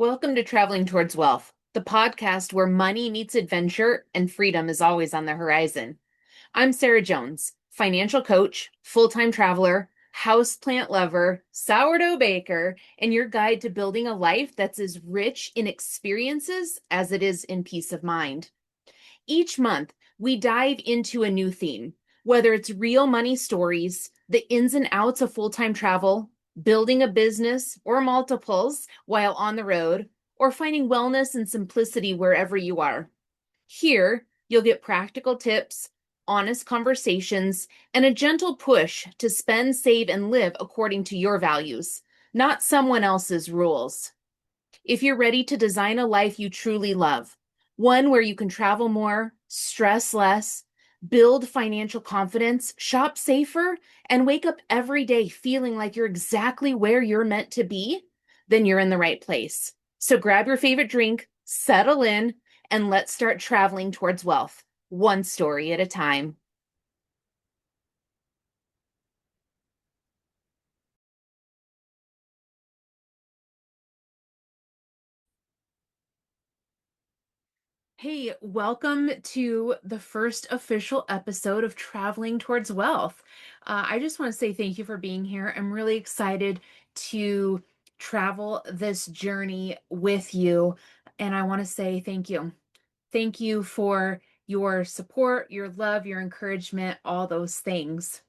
Welcome to Traveling Towards Wealth, the podcast where money meets adventure and freedom is always on the horizon. I'm Sarah Jones, financial coach, full-time traveler, houseplant lover, sourdough baker, and your guide to building a life that's as rich in experiences as it is in peace of mind. Each month, we dive into a new theme, whether it's real money stories, the ins and outs of full-time travel, building a business or multiples while on the road, or finding wellness and simplicity wherever you are. Here, you'll get practical tips, honest conversations, and a gentle push to spend, save, and live according to your values, not someone else's rules. If you're ready to design a life you truly love, one where you can travel more, stress less, build financial confidence, shop safer, and wake up every day feeling like you're exactly where you're meant to be, then you're in the right place. So grab your favorite drink, settle in, and let's start traveling towards wealth, one story at a time. Hey, welcome to the first official episode of Traveling Towards Wealth. I just want to say thank you for being here. I'm really excited to travel this journey with you, and I want to say thank you. Thank you for your support, your love, your encouragement, all those things.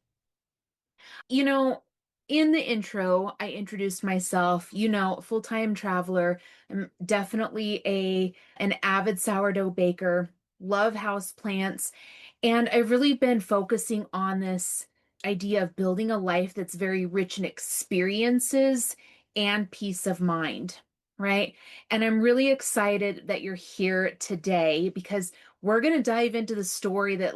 You know, in the intro, I introduced myself, full-time traveler. I'm definitely an avid sourdough baker, love house plants, and I've really been focusing on this idea of building a life that's very rich in experiences and peace of mind, right? And I'm really excited that you're here today because we're going to dive into the story that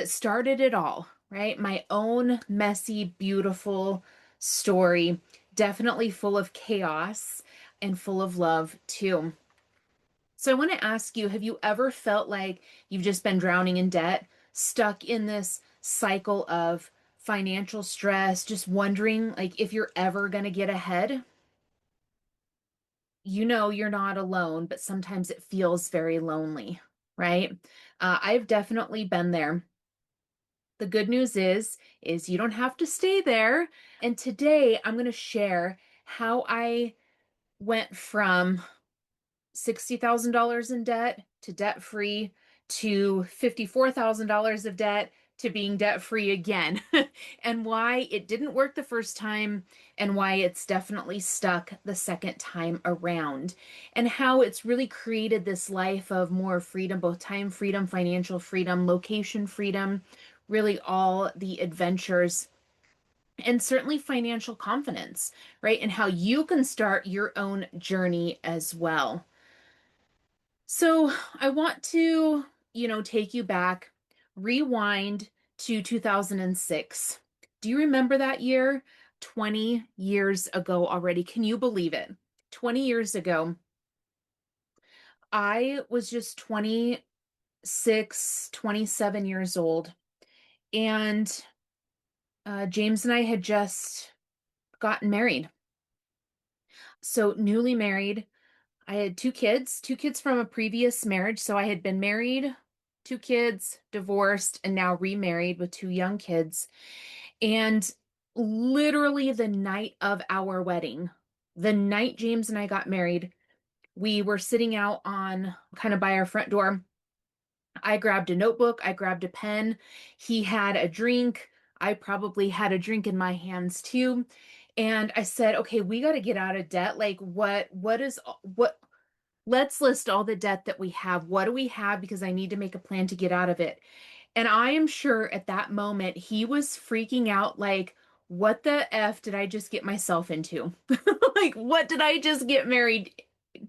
started it all, right? My own messy, beautiful story, definitely full of chaos and full of love too. So I want to ask you, have you ever felt like you've just been drowning in debt, stuck in this cycle of financial stress, just wondering like if you're ever going to get ahead? You know you're not alone, but sometimes it feels very lonely, right? I've definitely been there. The good news is you don't have to stay there. And today I'm going to share how I went from $60,000 in debt to debt free to $54,000 of debt to being debt free again, and why it didn't work the first time, and why it's definitely stuck the second time around, and how it's really created this life of more freedom, both time freedom, financial freedom, location freedom, really all the adventures, and certainly financial confidence, right? And how you can start your own journey as well. So I want to, take you back, rewind to 2006. Do you remember that year? 20 years ago already. Can you believe it? 20 years ago, I was just 26, 27 years old. And James and I had just gotten married. So, newly married, I had two kids from a previous marriage. So I had been married, two kids, divorced, and now remarried with two young kids. And literally the night of our wedding, the night James and I got married, we were sitting out on kind of by our front door. I grabbed a notebook, I grabbed a pen. He had a drink. I probably had a drink in my hands too. And I said, okay, we got to get out of debt. Like, what let's list all the debt that we have. What do we have? Because I need to make a plan to get out of it. And I am sure at that moment he was freaking out like, what the F did I just get myself into? Like, what did I just get married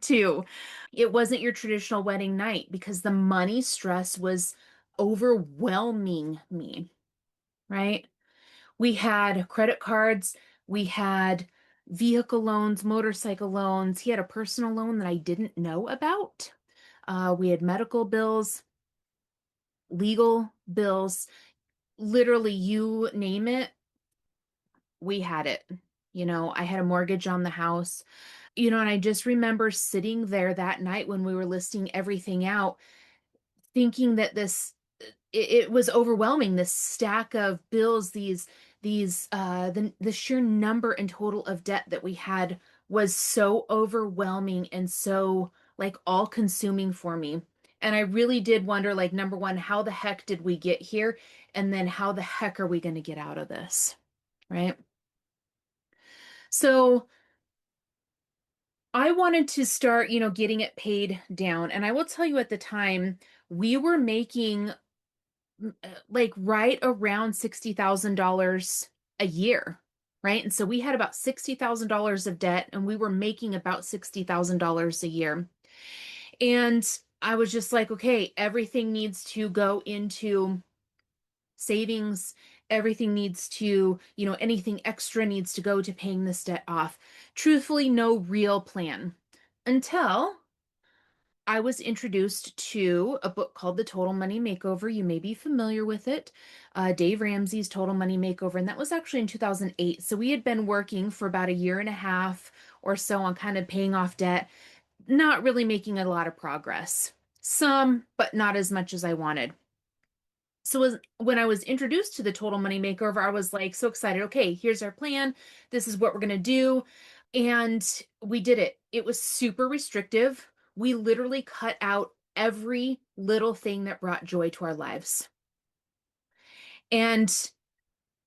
to? It wasn't your traditional wedding night because the money stress was overwhelming me, right? We had credit cards, we had vehicle loans, motorcycle loans. He had a personal loan that I didn't know about. We had medical bills, legal bills, literally, you name it, we had it. I had a mortgage on the house. And I just remember sitting there that night when we were listing everything out, thinking that it was overwhelming, this stack of bills, the sheer number and total of debt that we had was so overwhelming and so like all consuming for me. And I really did wonder, like, number one, how the heck did we get here? And then how the heck are we going to get out of this? Right. So I wanted to start, getting it paid down. And I will tell you, at the time, we were making like right around $60,000 a year, right? And so we had about $60,000 of debt and we were making about $60,000 a year. And I was just like, okay, everything needs to go into savings. Everything needs to, anything extra needs to go to paying this debt off. Truthfully, no real plan until I was introduced to a book called The Total Money Makeover. You may be familiar with it. Dave Ramsey's Total Money Makeover. And that was actually in 2008. So we had been working for about a year and a half or so on kind of paying off debt, not really making a lot of progress. Some, but not as much as I wanted. So when I was introduced to the Total Money Makeover, I was like so excited. Okay, here's our plan. This is what we're going to do. And we did it. It was super restrictive. We literally cut out every little thing that brought joy to our lives. And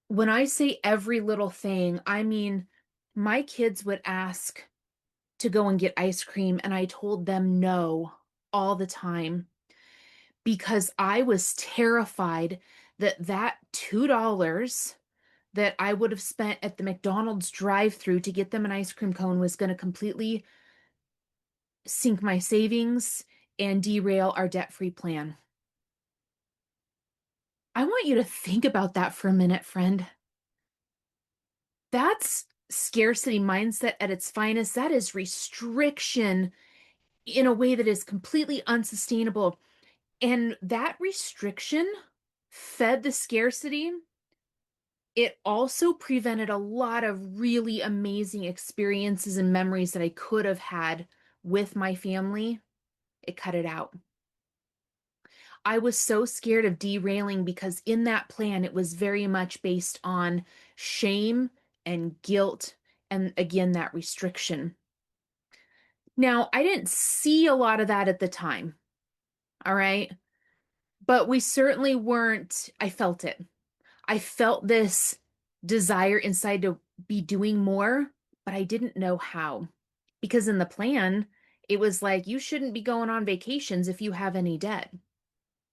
when I say every little thing, I mean my kids would ask to go and get ice cream, and I told them no all the time because I was terrified that $2 that I would have spent at the McDonald's drive-through to get them an ice cream cone was going to completely sink my savings and derail our debt-free plan. I want you to think about that for a minute, friend. That's scarcity mindset at its finest. That is restriction in a way that is completely unsustainable. And that restriction fed the scarcity. It also prevented a lot of really amazing experiences and memories that I could have had with my family. It cut it out. I was so scared of derailing because in that plan, it was very much based on shame and guilt, and again, that restriction. Now, I didn't see a lot of that at the time, all right? But we certainly weren't, I felt it. I felt this desire inside to be doing more, but I didn't know how. Because in the plan, it was like, you shouldn't be going on vacations if you have any debt.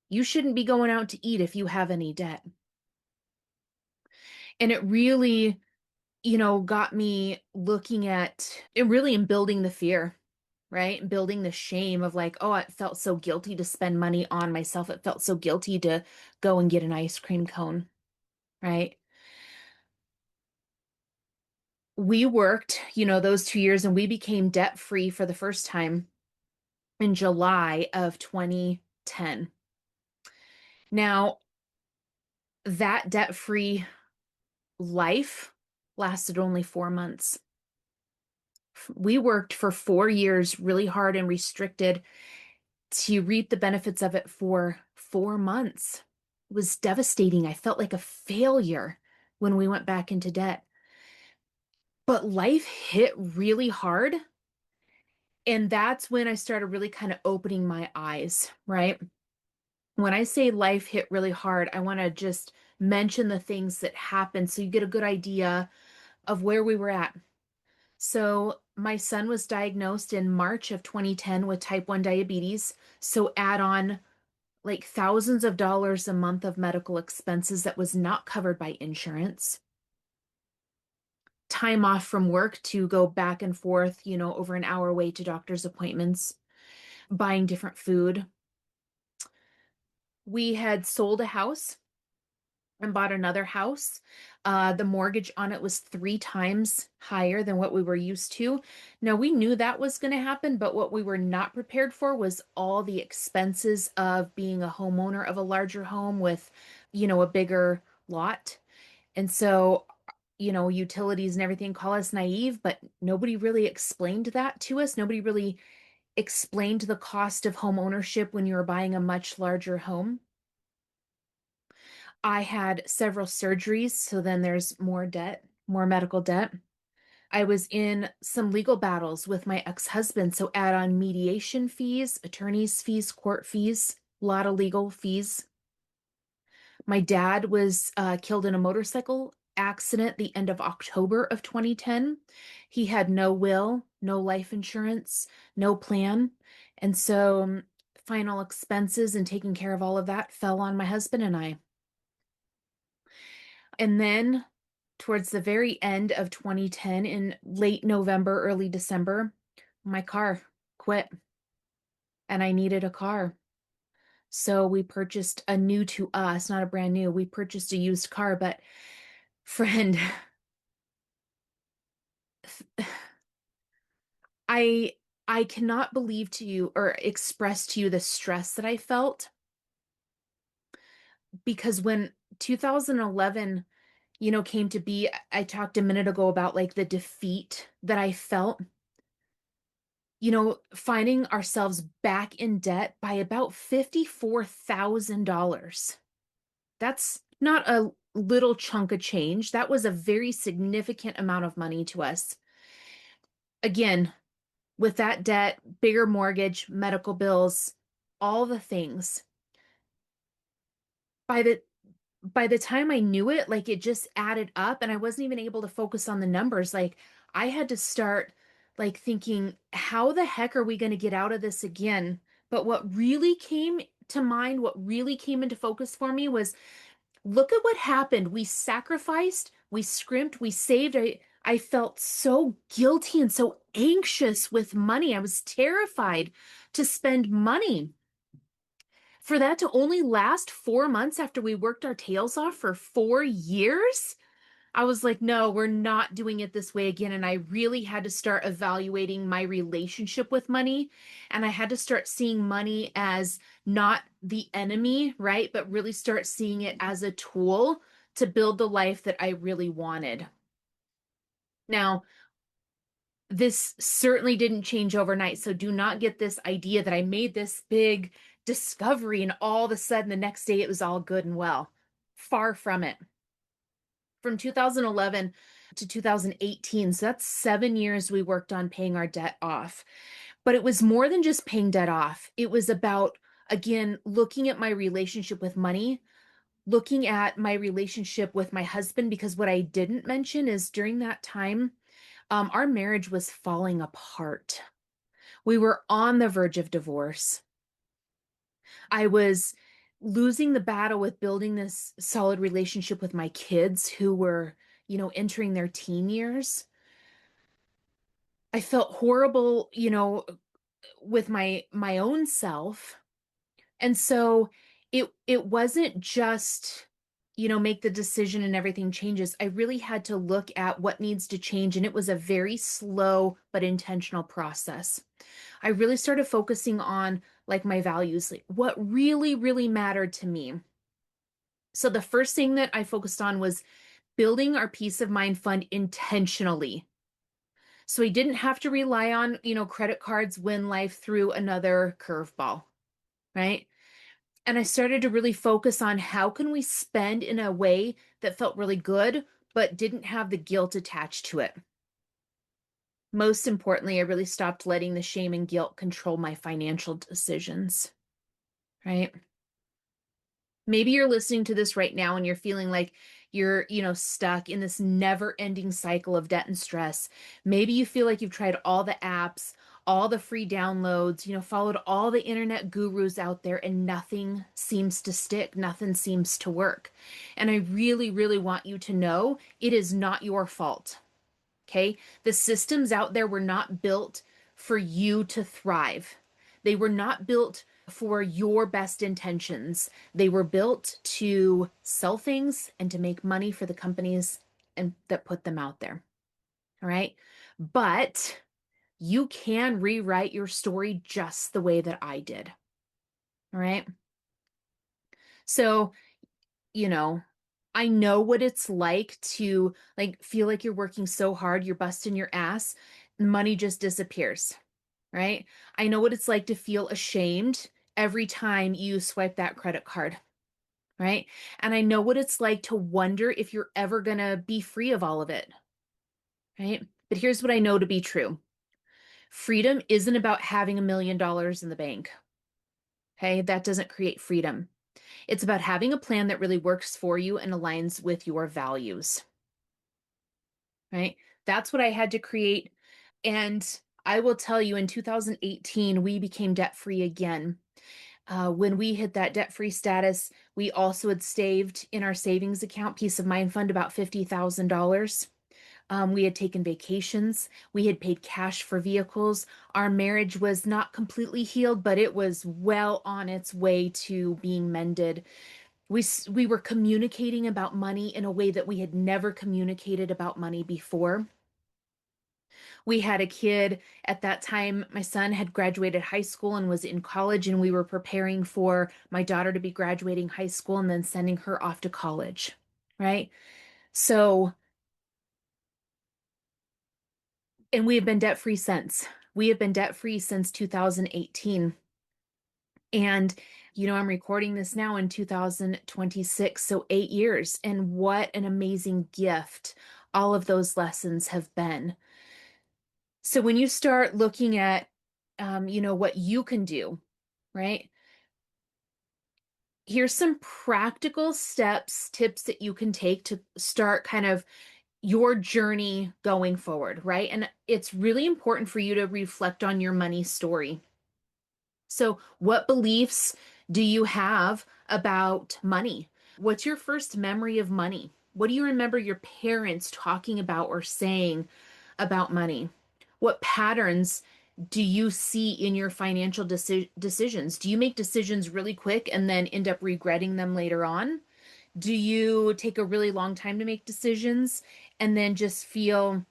You shouldn't be going out to eat if you have any debt. And it really, got me looking at it really and building the fear, right? Building the shame of like, oh, it felt so guilty to spend money on myself. It felt so guilty to go and get an ice cream cone, right? We worked, those 2 years and we became debt free for the first time in July of 2010. Now, that debt free life lasted only 4 months. We worked for 4 years really hard and restricted to reap the benefits of it for 4 months. It was devastating. I felt like a failure when we went back into debt. But life hit really hard. And that's when I started really kind of opening my eyes, right? When I say life hit really hard, I want to just mention the things that happened so you get a good idea of where we were at. So, my son was diagnosed in March of 2010 with type 1 diabetes. So, add on like thousands of dollars a month of medical expenses that was not covered by insurance. Time off from work to go back and forth, over an hour away to doctor's appointments, buying different food. We had sold a house and bought another house. The mortgage on it was 3 times higher than what we were used to. Now, we knew that was going to happen, but what we were not prepared for was all the expenses of being a homeowner of a larger home with, a bigger lot. And so utilities and everything call us naive, but nobody really explained that to us. Nobody really explained the cost of home ownership when you were buying a much larger home. I had several surgeries, so then there's more debt, more medical debt. I was in some legal battles with my ex-husband, so add on mediation fees, attorney's fees, court fees, a lot of legal fees. My dad was killed in a motorcycle accident the end of October of 2010. He had no will, no life insurance, no plan. And so final expenses and taking care of all of that fell on my husband and I. And then towards the very end of 2010, in late November, early December, my car quit and I needed a car. So we purchased a new to us, not a brand new. We purchased a used car, but friend, I I cannot believe to you or express to you the stress that I felt because when 2011, came to be, I talked a minute ago about like the defeat that I felt, finding ourselves back in debt by about $54,000. That's not a little chunk of change. That was a very significant amount of money to us. Again, with that debt, bigger mortgage, medical bills, all the things. By the by the time I knew it, like it just added up and I wasn't even able to focus on the numbers. Like I had to start like thinking, how the heck are we going to get out of this again? But what really came to mind, what really came into focus for me was look at what happened. We sacrificed, we scrimped, we saved. I felt so guilty and so anxious with money. I was terrified to spend money. For that to only last 4 months after we worked our tails off for 4 years, I was like, no, we're not doing it this way again. And I really had to start evaluating my relationship with money. And I had to start seeing money as not the enemy, right? But really start seeing it as a tool to build the life that I really wanted. Now, this certainly didn't change overnight. So do not get this idea that I made this big discovery and all of a sudden the next day it was all good and well. Far from it. From 2011 to 2018, so that's 7 years we worked on paying our debt off. But it was more than just paying debt off. It was about, again, looking at my relationship with money, looking at my relationship with my husband, because what I didn't mention is during that time, our marriage was falling apart. We were on the verge of divorce. I was losing the battle with building this solid relationship with my kids who were, entering their teen years. I felt horrible, with my own self. And so it wasn't just, make the decision and everything changes. I really had to look at what needs to change and it was a very slow but intentional process. I really started focusing on like my values, like what really, really mattered to me. So the first thing that I focused on was building our peace of mind fund intentionally. So we didn't have to rely on, credit cards when life threw another curveball, right? And I started to really focus on how can we spend in a way that felt really good, but didn't have the guilt attached to it. Most importantly, I really stopped letting the shame and guilt control my financial decisions, right? Maybe you're listening to this right now and you're feeling like you're, stuck in this never-ending cycle of debt and stress. Maybe you feel like you've tried all the apps, all the free downloads, followed all the internet gurus out there and nothing seems to stick, nothing seems to work. And I really, really want you to know it is not your fault. Okay? The systems out there were not built for you to thrive. They were not built for your best intentions. They were built to sell things and to make money for the companies and that put them out there. All right? But you can rewrite your story just the way that I did. All right? So, you know, I know what it's like to like feel like you're working so hard, you're busting your ass, money just disappears, right? I know what it's like to feel ashamed every time you swipe that credit card, right? And I know what it's like to wonder if you're ever going to be free of all of it, right? But here's what I know to be true. Freedom isn't about having $1 million in the bank. Okay, that doesn't create freedom. It's about having a plan that really works for you and aligns with your values, right? That's what I had to create. And I will tell you, in 2018, we became debt free again. When we hit that debt free status, we also had saved in our savings account, peace of mind fund, about $50,000. We had taken vacations. We had paid cash for vehicles. Our marriage was not completely healed, but it was well on its way to being mended. We were communicating about money in a way that we had never communicated about money before. We had a kid at that time. My son had graduated high school and was in college, and we were preparing for my daughter to be graduating high school and then sending her off to college, right? So, and we have been debt free since. We have been debt free since 2018. And, I'm recording this now in 2026, so 8 years. And what an amazing gift all of those lessons have been. So when you start looking at, what you can do, right? Here's some practical steps, tips that you can take to start kind of your journey going forward, right? And it's really important for you to reflect on your money story. So, what beliefs do you have about money? What's your first memory of money? What do you remember your parents talking about or saying about money? What patterns do you see in your financial decisions? Do you make decisions really quick and then end up regretting them later on? Do you take a really long time to make decisions and then just feel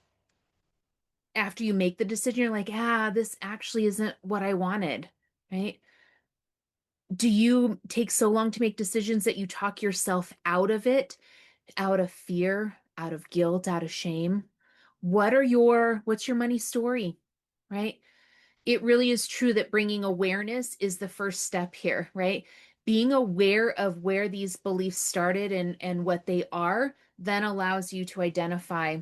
after you make the decision, you're like, this actually isn't what I wanted, right? Do you take so long to make decisions that you talk yourself out of it, out of fear, out of guilt, out of shame? What's your money story, right? It really is true that bringing awareness is the first step here, right? Being aware of where these beliefs started and what they are then allows you to identify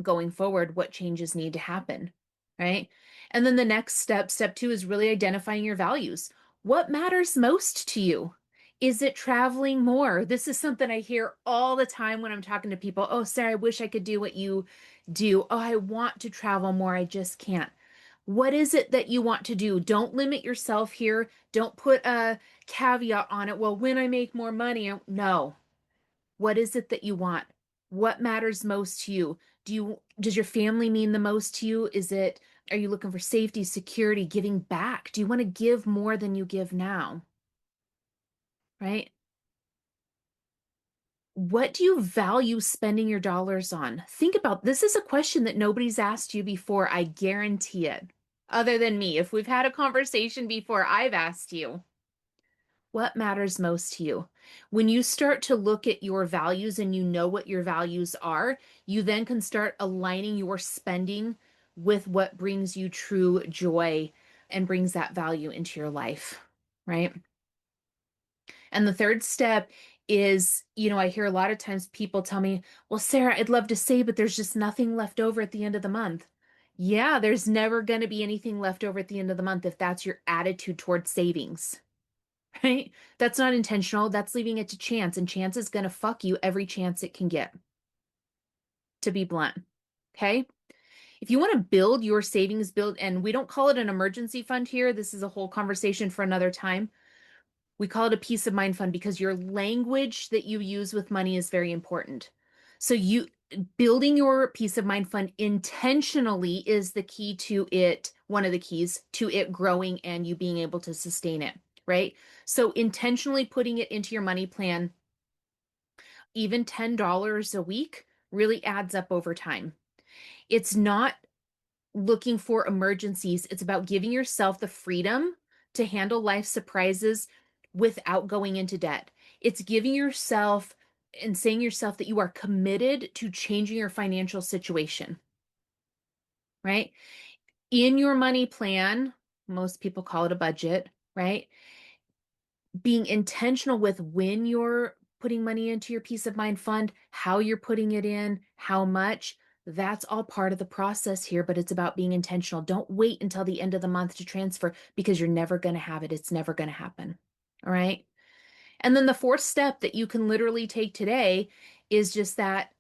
going forward what changes need to happen, right? And then the next step, step two, is really identifying your values. What matters most to you? Is it traveling more? This is something I hear all the time when I'm talking to people. Oh, Sarah, I wish I could do what you do. Oh, I want to travel more. I just can't. What is it that you want to do? Don't limit yourself here. Don't put a caveat on it. Well, when I make more money, no. What is it that you want? What matters most to you? Does your family mean the most to you? Are you looking for safety, security, giving back? Do you want to give more than you give now? Right? What do you value spending your dollars on? Think about this is a question that nobody's asked you before, I guarantee it. Other than me, if we've had a conversation before, I've asked you. What matters most to you? When you start to look at your values and you know what your values are, you then can start aligning your spending with what brings you true joy and brings that value into your life, right? And the third step is, I hear a lot of times people tell me, well, Sarah, I'd love to save, but there's just nothing left over at the end of the month. Yeah, there's never going to be anything left over at the end of the month if that's your attitude towards savings. Right? That's not intentional. That's leaving it to chance, and chance is going to fuck you every chance it can get, to be blunt. Okay? If you want to build your savings build, and we don't call it an emergency fund here, this is a whole conversation for another time. We call it a peace of mind fund because your language that you use with money is very important. So you building your peace of mind fund intentionally is the key to it, one of the keys to it growing and you being able to sustain it, right? So intentionally putting it into your money plan, even $10 a week really adds up over time. It's not looking for emergencies. It's about giving yourself the freedom to handle life surprises without going into debt. It's giving yourself and saying yourself that you are committed to changing your financial situation, right? In your money plan, most people call it a budget, right? Being intentional with when you're putting money into your peace of mind fund, how you're putting it in, how much, that's all part of the process here, but it's about being intentional. Don't wait until the end of the month to transfer because you're never going to have it. It's never going to happen. All right. And then the fourth step that you can literally take today is just that,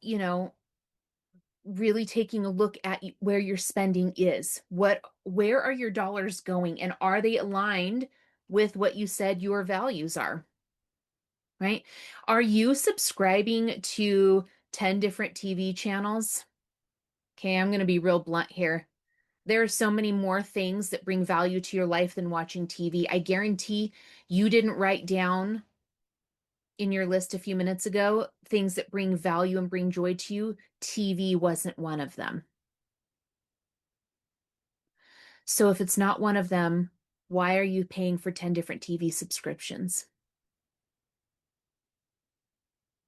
really taking a look at where your spending is. Where are your dollars going and are they aligned with what you said your values are? Right? Are you subscribing to 10 different TV channels? Okay, I'm going to be real blunt here. There are so many more things that bring value to your life than watching TV. I guarantee you didn't write down in your list a few minutes ago things that bring value and bring joy to you. TV wasn't one of them. So if it's not one of them, why are you paying for 10 different TV subscriptions?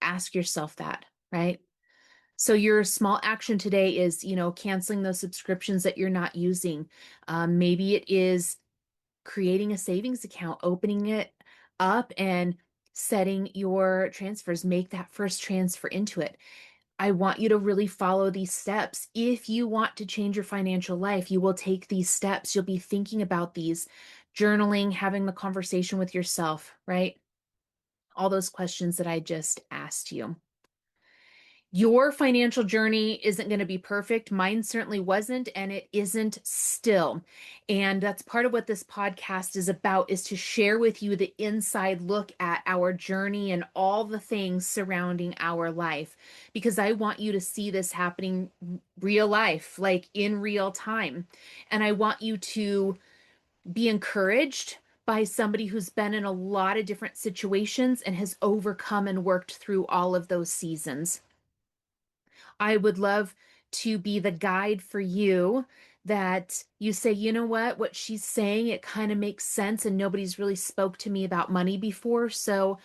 Ask yourself that, right? So your small action today is, canceling those subscriptions that you're not using. Maybe it is creating a savings account, opening it up and setting your transfers. Make that first transfer into it. I want you to really follow these steps. If you want to change your financial life, you will take these steps. You'll be thinking about these, journaling, having the conversation with yourself, right? All those questions that I just asked you. Your financial journey isn't going to be perfect. Mine certainly wasn't, and it isn't still. And that's part of what this podcast is about, is to share with you the inside look at our journey and all the things surrounding our life. Because I want you to see this happening real life, like in real time. And I want you to be encouraged by somebody who's been in a lot of different situations and has overcome and worked through all of those seasons. I would love to be the guide for you that you say, you know what she's saying, it kind of makes sense and nobody's really spoke to me about money before. So,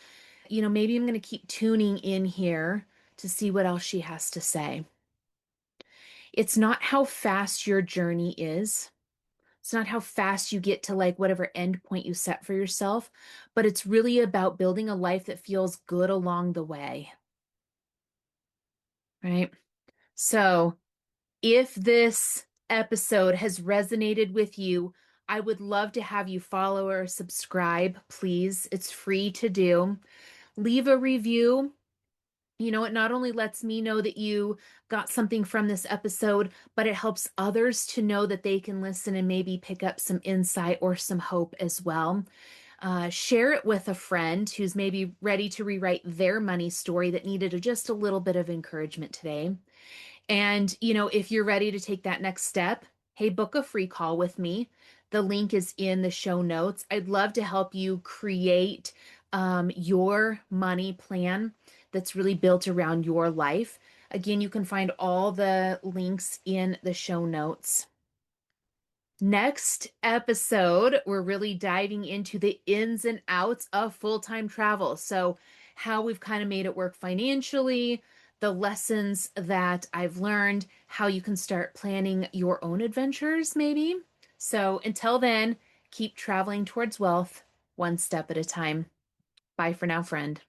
maybe I'm going to keep tuning in here to see what else she has to say. It's not how fast your journey is. It's not how fast you get to like whatever end point you set for yourself, but it's really about building a life that feels good along the way. Right? So, if this episode has resonated with you, I would love to have you follow or subscribe, please. It's free to do. Leave a review. It not only lets me know that you got something from this episode, but it helps others to know that they can listen and maybe pick up some insight or some hope as well. Share it with a friend who's maybe ready to rewrite their money story that needed just a little bit of encouragement today. And, if you're ready to take that next step, hey, book a free call with me. The link is in the show notes. I'd love to help you create your money plan that's really built around your life. Again, you can find all the links in the show notes. Next episode, we're really diving into the ins and outs of full-time travel. So, how we've kind of made it work financially, the lessons that I've learned, how you can start planning your own adventures, maybe. So, until then, keep traveling towards wealth one step at a time. Bye for now, friend.